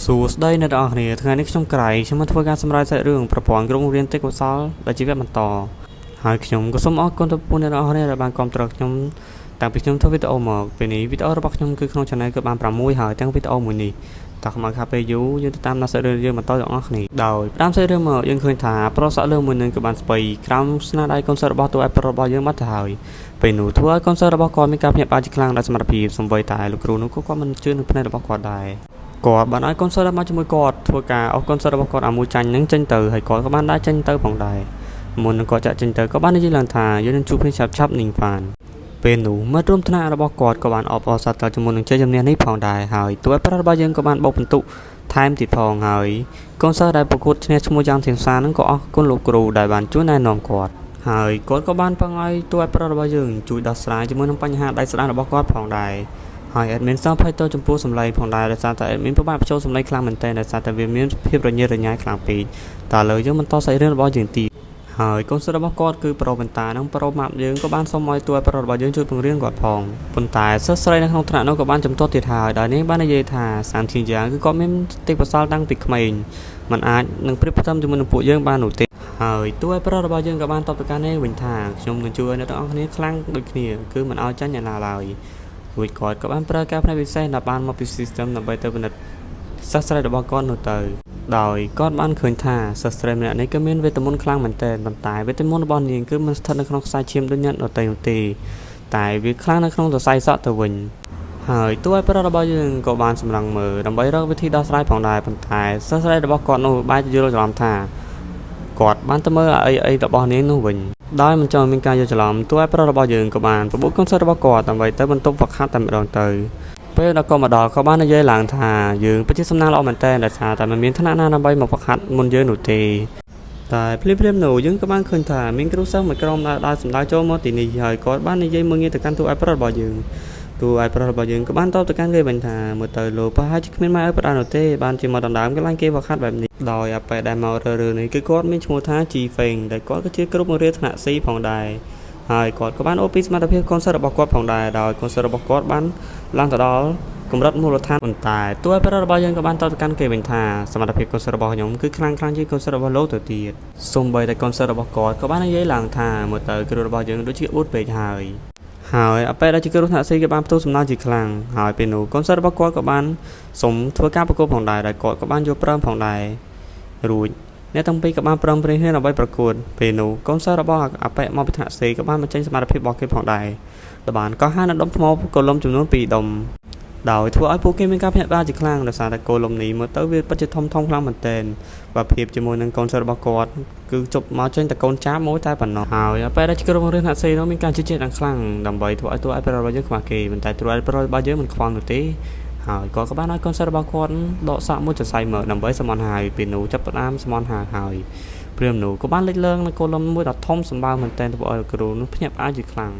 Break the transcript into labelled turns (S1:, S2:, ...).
S1: សួស្តីអ្នកទាំងអស់គ្នាថ្ងៃនេះខ្ញុំក្រៃខ្ញុំមកធ្វើការសម្រាយសាច់រឿងប្រព័ន្ធក្រុមរៀនទេពកោសល្យដែលជាវគ្គបន្តហើយខ្ញុំក៏សូមអរគុណទៅពួកអ្នកទាំងអស់គ្នាដែលបានគាំទ្រខ្ញុំតាំងពីខ្ញុំធ្វើវីដេអូមកពេលនេះវីដេអូរបស់ខ្ញុំគឺក្នុង channel គឺបាន6ហើយទាំងវីដេអូមួយនេះតោះខ្មៅខាពេលយូរយើងទៅតាមសាច់រឿងយើងបន្តទាំងអស់គ្នាដោយតាមសាច់រឿងមកយើងឃើញថាប្រុសសាក់លើមួយនឹងក៏បានស្បៃក្រោមស្នាដៃកូនសិស្សរបស់តួឯកប្រុសរបស់យើងបាត់ទៅហើយពេលនោះធ្វើឲ្យកូនសិស្សរបស់គាត់មានការភ្ញាក់ផ្អើលជាខ្លាំងដោយសមត្ថភាពសង្វ័យតែលោកគ្រូនោះក៏គាត់មិនជឿនឹងភ្នែករបស់គាត់ដែរគាត់បានឲ្យកូនសិស្សរបស់ជាមួយគាត់ធ្វើការអស់កូនសិស្សរបស់គាត់ឲ្យមួយចាញ់នឹងចេញទៅហើយគាត់ក៏បានដាក់ចេញទៅផងដែរមុននឹងគាត់ចាក់ចេញទៅក៏បាននិយាយឡើងថាយើងនឹងជួបគ្នាឆាប់ៗនឹងបានពេលនោះមិត្តរួមថ្នាក់របស់គាត់ក៏បានអបអរសាទរជាមួយនឹងជ័យជំនះនេះផងដែរហើយតួឯកប្រុសរបស់យើងក៏បានបោកបន្ទុកថែមទៀតផងហើយកូនសិស្សដែលប្រកួតឈ្នះឈ្មោះយ៉ាងធៀងសានឹងក៏អរគុណលោកគ្រូដែលបានជួយណែនាំគាត់ហើយគាត់ក៏បានបង្ឲ្យតួឯកប្រុសរបស់យើងជួយដោះស្រាយជាមួយនឹងបញ្ហាដៃស្ដាំរបស់គាត់ផងដែរហើយ admin សោកភ័យតូចចំពោះសម្លេងផងដែរដោយសារតែ admin ពិបាកបញ្ចូលសម្លេងខ្លាំងមែនទែនដោយសារតែវាមានភាពរញ៉េរញ៉ៃខ្លាំងពេកតើលើយើងបន្តសាច់រឿងរបស់យើងទៀតហើយកូនសិស្សរបស់គាត់គឺប្រុសបន្តានិងប្រុសម៉ាប់យើងក៏បានសុំឲ្យតួឯកប្រុសរបស់យើងជួយបង្រៀនគាត់ផងប៉ុន្តែសិស្សស្រីនៅក្នុងថ្នាក់នោះក៏បានចំទាស់ទៀតហើយដោយនេះបាននិយាយថាសានធីយ៉ាងគឺគាត់មានទេពកោសល្យតាំងពីក្មេងมันអាចនឹងប្រៀបផ្ទឹមជាមួយនឹងពួកយើងបាននោះទេហើយតួឯកប្រុសរបស់យើងក៏បានតបទៅកាន់នេះវិញថាខ្ញុំនឹងជួយអ្នកទាំងអស់គ្នាខ្លាំងដូចគ្នាគឺមិនឲ្យចាញ់អ្នកណាឡើយរួចគាត់ក៏បានប្រើការផ្នែកពិសេសដែលបានមកពី system ដើម្បីទៅពិនិត្យសិស្សស្រីរបស់គាត់នោះទៅដោយគាត់បានឃើញថាសិស្សស្រីម្នាក់នេះក៏មានវេទមន្តខ្លាំងមែនទែនប៉ុន្តែវេទមន្តរបស់នាងគឺមិនស្ថិតនៅក្នុងខ្សែឈាមដូចអ្នកដទៃនោះទេតែវាខ្លាំងនៅក្នុងសរសៃសក់ទៅវិញហើយតួឯកប្រុសរបស់យើងក៏បានសម្លឹងមើលដើម្បីរកវិធីដោះស្រាយផងដែរប៉ុន្តែសិស្សស្រីរបស់គាត់នោះបែរជាយល់ច្រឡំថាគាត់បានទៅមើលអីរបស់នាងនោះវិញដោយមិនចង់មានការយល់ច្រឡំតួឯកប្រុសរបស់យើងក៏បានប្របួតកូនសិស្សរបស់គាត់ដើម្បីទៅបន្ទប់ហ្វឹកហាត់តែម្ដងទៅពេលដល់ក៏មកដល់ក៏បាននិយាយឡើងថាយើងពិតជាសំណាងល្អមែនតើដោយសារតែមិនមានឋានៈណាដើម្បីមកហ្វឹកហាត់មុនយើងនោះទេតែភ្លាមៗនោះយើងក៏បានឃើញថាមានគ្រូសិស្សមួយក្រុមដែលសម្ដៅចូលមកទីនេះហើយគាត់បាននិយាយមើលងាយទៅកាន់តួឯកប្រុសរបស់យើងតួឯកប្រុសរបស់យើងក៏បានតបទៅកាន់គេវិញថាមើលទៅលោកប្រហែលជាគ្មានម៉ែឪប្រដៅនោះទេបានជាមកដណ្ដើមកន្លែងគេហ្វឹកហាត់បែបនេះដោយអាប៉ែដែលមករើនេះគឺគាត់មានឈ្មោះថាជីហ្វេងដែលគាត់ក៏ជាគ្រូបង្រៀនថ្នាក់ C ផងដែរហើយគាត់ក៏បានអូសពីសមត្ថភាពកូនសិស្សរបស់គាត់ផងដែរដោយកូនសិស្សរបស់គាត់បានឡើងទៅដល់កម្រិតមូលដ្ឋានប៉ុន្តែតួឯកប្រុសរបស់យើងក៏បានតបទៅកាន់គេវិញថាសមត្ថភាពកូនសិស្សរបស់ខ្ញុំគឺខ្លាំងជាងកូនសិស្សរបស់លោកទៅទៀតសូម្បីតែកូនសិស្សរបស់គាត់ក៏បាននិយាយឡើងថាមើលទៅគ្រូរបស់យើងដូចជាអួតពេកហើយអពេលដែលជាគ្រូថ្នាក់ C ក៏បានផ្ទុះសំណើជាខ្លាំងហើយពេលនោះកូនសិស្សរបស់គាត់ក៏បានសុំធ្វើការប្រកួតផងដែរដែលគាត់ក៏បានយកព្រមផងដែររួចអ្នកទាំងពីរក៏បានព្រមព្រៀងគ្នាដើម្បីប្រកួតពេលនោះកូនសិស្សរបស់អាប៉ែមកពីថ្នាក់ C ក៏បានបញ្ចេញសមត្ថភាពរបស់គេផងដែរដែលបានកោះហានដុំថ្មគោលំចំនួន2ដុំដោយធ្វើឲ្យពួកគេមានការភ្ញាក់ផ្អើលជាខ្លាំងដោយសារតែគោលំនេះមើលទៅវាពិតជាធំខ្លាំងមែនទែនបើប្រៀបជាមួយនឹងកូនសិស្សរបស់គាត់គឺជប់មកចេញតែកូនចាបមួយតែប៉ុណ្ណោះហើយពេលដែលគ្រូបង្រៀនថ្នាក់ C នោះមានការជឿជាក់យ៉ាងខ្លាំងដើម្បីធ្វើឲ្យតួឯកប្រុសរបស់យើងខ្វះគេប៉ុន្តែតួឯកប្រុសរបស់យើងមិនខ្វល់នោះទេហើយគាត់ក៏បានឲ្យកូនសិស្សរបស់គាត់ដកសាកមួយសរសៃមើលដើម្បីសមនហើយពេលនោះចាប់ផ្ដើមសមនហើយព្រាមនោះក៏បានលេចឡើងនៅគោលំមួយដ៏ធំសម្បើមមែនទែនធ្វើឲ្យគ្រូនោះភ្ញាក់ផ្អើលជាខ្លាំង